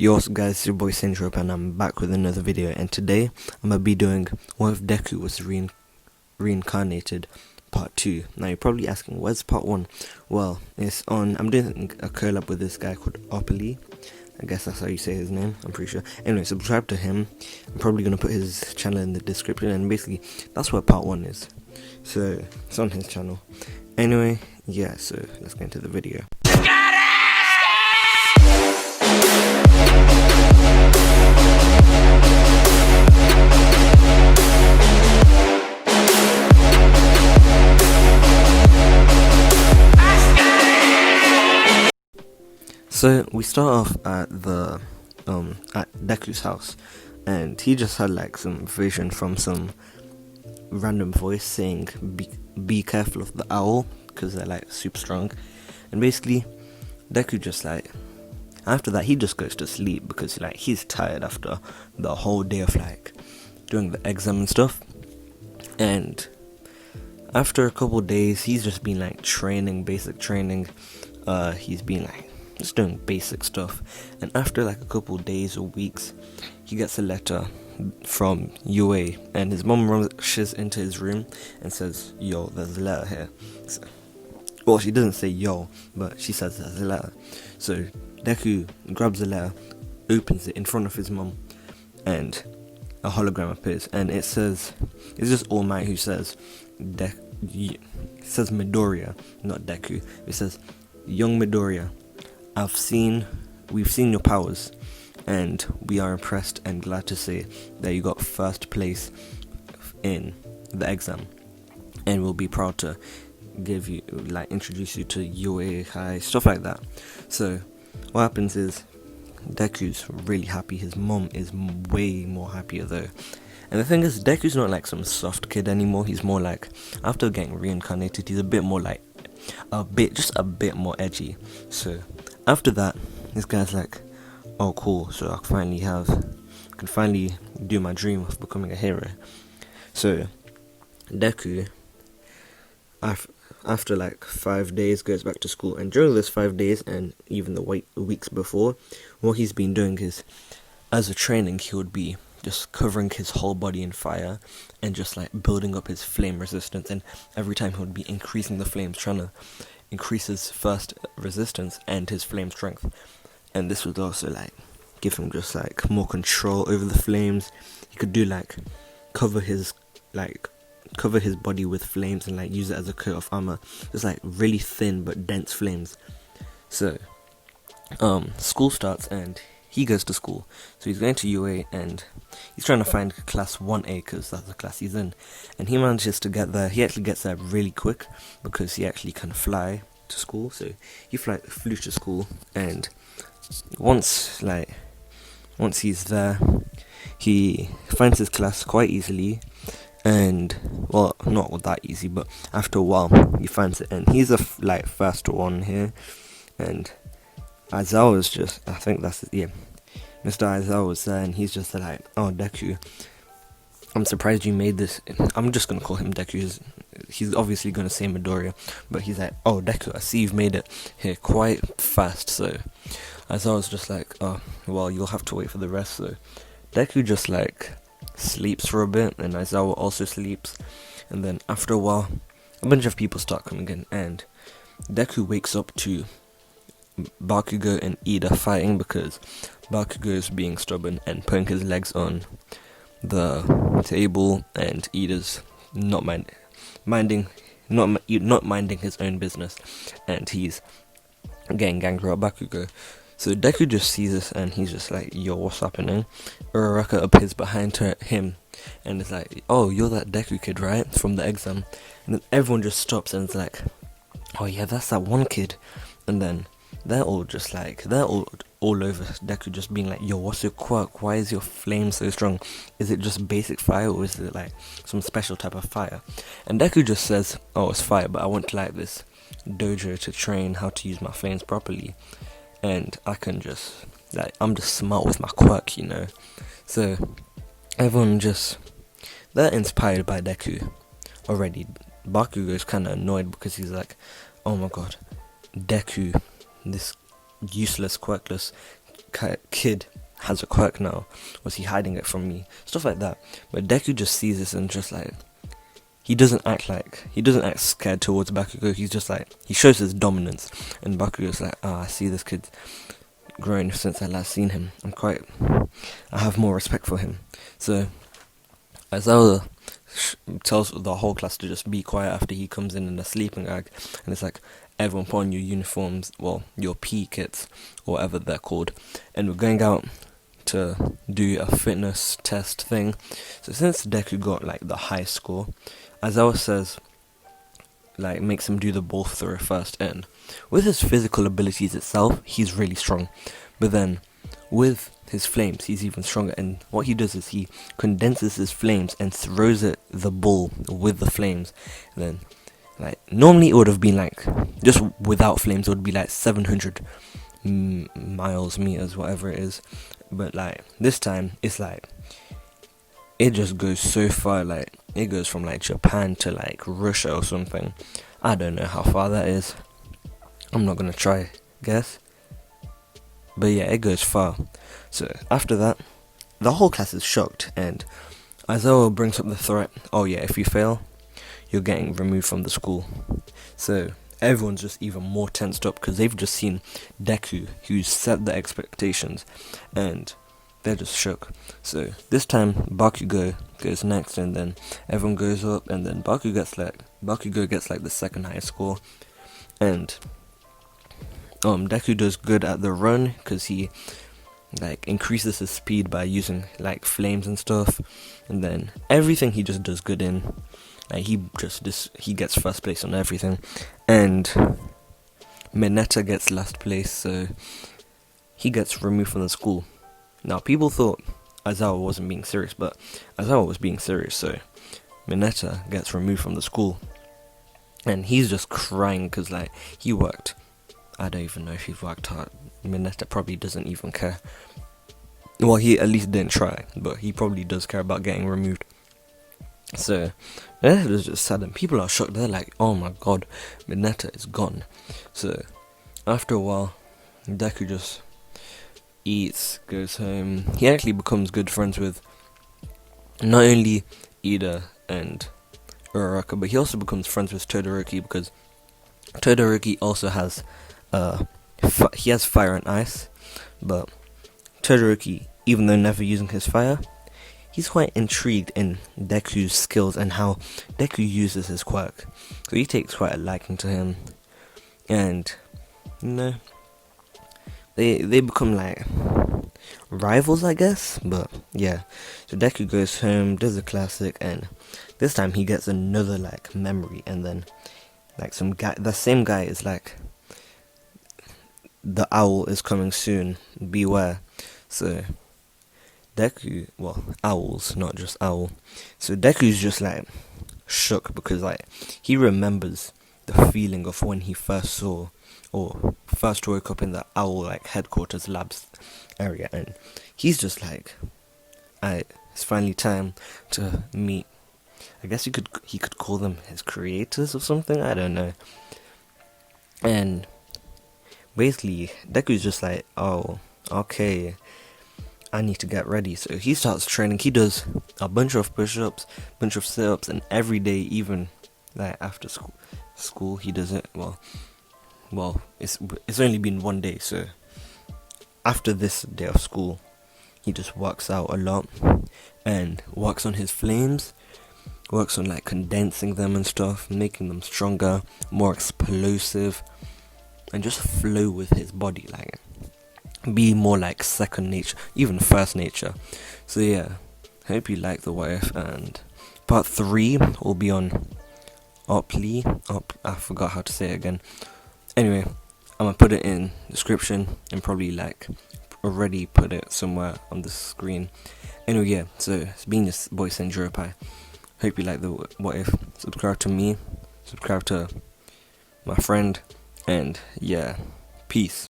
Yo, what's up guys, it's your boy Senjiropaiyt and I'm back with another video, and today I'm going to be doing what if Deku was reincarnated part 2. Now you're probably asking, where's part 1? Well, I'm doing a collab with this guy called Opiluy. I guess that's how you say his name, I'm pretty sure. Anyway, subscribe to him. I'm probably going to put his channel in the description, and basically that's where part 1 is. So it's on his channel. Anyway, yeah, so let's get into the video. So we start off at at Deku's house, and he just had like some vision from some random voice saying be careful of the owl because they're like super strong. And basically Deku just like, after that he just goes to sleep because like he's tired after the whole day of like doing the exam and stuff. And after a couple days he's just been like training, basic training. He's been like just doing basic stuff, and after like a couple days or weeks he gets a letter from UA, and his mom rushes into his room and says, yo, there's a letter here. So, well, she doesn't say yo, but she says there's a letter. So Deku grabs the letter, opens it in front of his mom, and a hologram appears, and it says, it's just All Might who says it says Midoriya, not Deku. It says, young Midoriya, we've seen your powers, and we are impressed and glad to say that you got first place in the exam, and we'll be proud to introduce you to UA High, stuff like that. So what happens is Deku's really happy, his mom is way more happier though. And the thing is, Deku's not like some soft kid anymore. He's more like, after getting reincarnated, he's a bit more like just a bit more edgy. So after that, this guy's like, oh cool, so I can finally do my dream of becoming a hero. So Deku, after like 5 days, goes back to school, and during those 5 days and even the weeks before, what he's been doing is, as a training, he would be just covering his whole body in fire and just like building up his flame resistance, and every time he would be increasing the flames, trying to increase his first resistance and his flame strength. And this would also like give him just like more control over the flames. He could do like cover his body with flames and like use it as a coat of armor, just like really thin but dense flames. So school starts and he goes to school. So he's going to UA and he's trying to find class 1A because that's the class he's in, and he manages to get there. He actually gets there really quick because he actually can fly to school. So he flew to school, and once he's there, he finds his class quite easily, and well, not that easy, but after a while he finds it, and he's the first one here. And Aizawa was just, I think that's it, yeah, Mr. Aizawa was there, and he's just like, oh Deku, I'm surprised you made this. I'm just gonna call him Deku. He's obviously gonna say Midoriya, but he's like, oh Deku, I see you've made it here quite fast. So Aizawa was just like, oh well, you'll have to wait for the rest. So Deku just like sleeps for a bit, and Aizawa also sleeps, and then after a while a bunch of people start coming in, and Deku wakes up to Bakugo and Ida fighting because Bakugo is being stubborn and putting his legs on the table, and Ida's not minding his own business, and he's getting ganged by Bakugo. So Deku just sees this, and he's just like, yo, what's happening? Uraraka appears behind him and is like, oh, you're that Deku kid, right, from the exam? And then everyone just stops and is like, oh yeah, that's that one kid. And then they're all all over Deku, just being like, yo, what's your quirk? Why is your flame so strong? Is it just basic fire, or is it like some special type of fire? And Deku just says, oh, it's fire, but I went to like this dojo to train how to use my flames properly, and I can just I'm just smart with my quirk, you know. So everyone they're inspired by Deku already. Bakugo is kind of annoyed because he's like, oh my god, Deku, this useless, quirkless kid has a quirk now? Was he hiding it from me? Stuff like that. But Deku just sees this and just like, he doesn't act scared towards Bakugo. He's just like, he shows his dominance, and Bakugo's like, I see this kid growing since I last seen him. I have more respect for him. So Aizawa tells the whole class to just be quiet after he comes in a sleeping bag, and it's like, everyone put on your uniforms, well, your P kits, or whatever they're called, and we're going out to do a fitness test thing. So since Deku got like the high score, Aizawa says, like, makes him do the ball throw first, and with his physical abilities itself, he's really strong, but then with his flames, he's even stronger, and what he does is he condenses his flames and throws the ball with the flames. And then, like, normally it would have been like, just without flames, it would be like 700 meters, whatever it is, but like, this time, it's like, it just goes so far, like, it goes from like Japan to like Russia or something. I don't know how far that is. I'm not gonna try guess. But yeah, it goes far. So after that, the whole class is shocked, and Aizawa brings up the threat. Oh yeah, if you fail, you're getting removed from the school. So everyone's just even more tensed up because they've just seen Deku, who's set the expectations, and they're just shook. So this time Bakugo goes next, and then everyone goes up, and then Bakugo gets like the second highest score, and Deku does good at the run because he like increases his speed by using like flames and stuff, and then everything he just does good in. Like he gets first place on everything, and Mineta gets last place, so he gets removed from the school. Now people thought Aizawa wasn't being serious, but Aizawa was being serious, so Mineta gets removed from the school, and he's just crying because like he worked. I don't even know if he worked hard. Mineta probably doesn't even care. Well, he at least didn't try, but he probably does care about getting removed. So Mineta is just sad, and people are shocked. They're like, oh my god, Mineta is gone. So after a while, Deku just eats, goes home. He actually becomes good friends with not only Ida and Uraraka, but he also becomes friends with Todoroki, because Todoroki also has he has fire and ice, but Todoroki, even though never using his fire, he's quite intrigued in Deku's skills and how Deku uses his quirk, so he takes quite a liking to him, and you know, they become like rivals, I guess. But yeah, so Deku goes home, does a classic, and this time he gets another like memory, and then like the same guy is like, the owl is coming soon, beware. So Deku, well, owls, not just owl. So Deku's just like shook because like he remembers the feeling of when he first woke up in the owl like headquarters labs area, and he's just like, it's finally time to meet. I guess he could call them his creators or something, I don't know. And basically Deku's just like, oh, okay, I need to get ready. So he starts training. He does a bunch of push-ups, bunch of sit-ups, and every day, even like after school he does it. Well, it's only been one day, so after this day of school, he just works out a lot and works on his flames, works on like condensing them and stuff, making them stronger, more explosive, and just flow with his body, like be more like second nature, even first nature. So yeah, hope you like the what if, and part 3 will be on opiluy. I forgot how to say it again. Anyway, I'm gonna put it in description and probably like already put it somewhere on the screen. Anyway, yeah, so it's been your boy senjiropaiyt. Hope you like the what if. Subscribe to me, subscribe to my friend, and yeah, peace.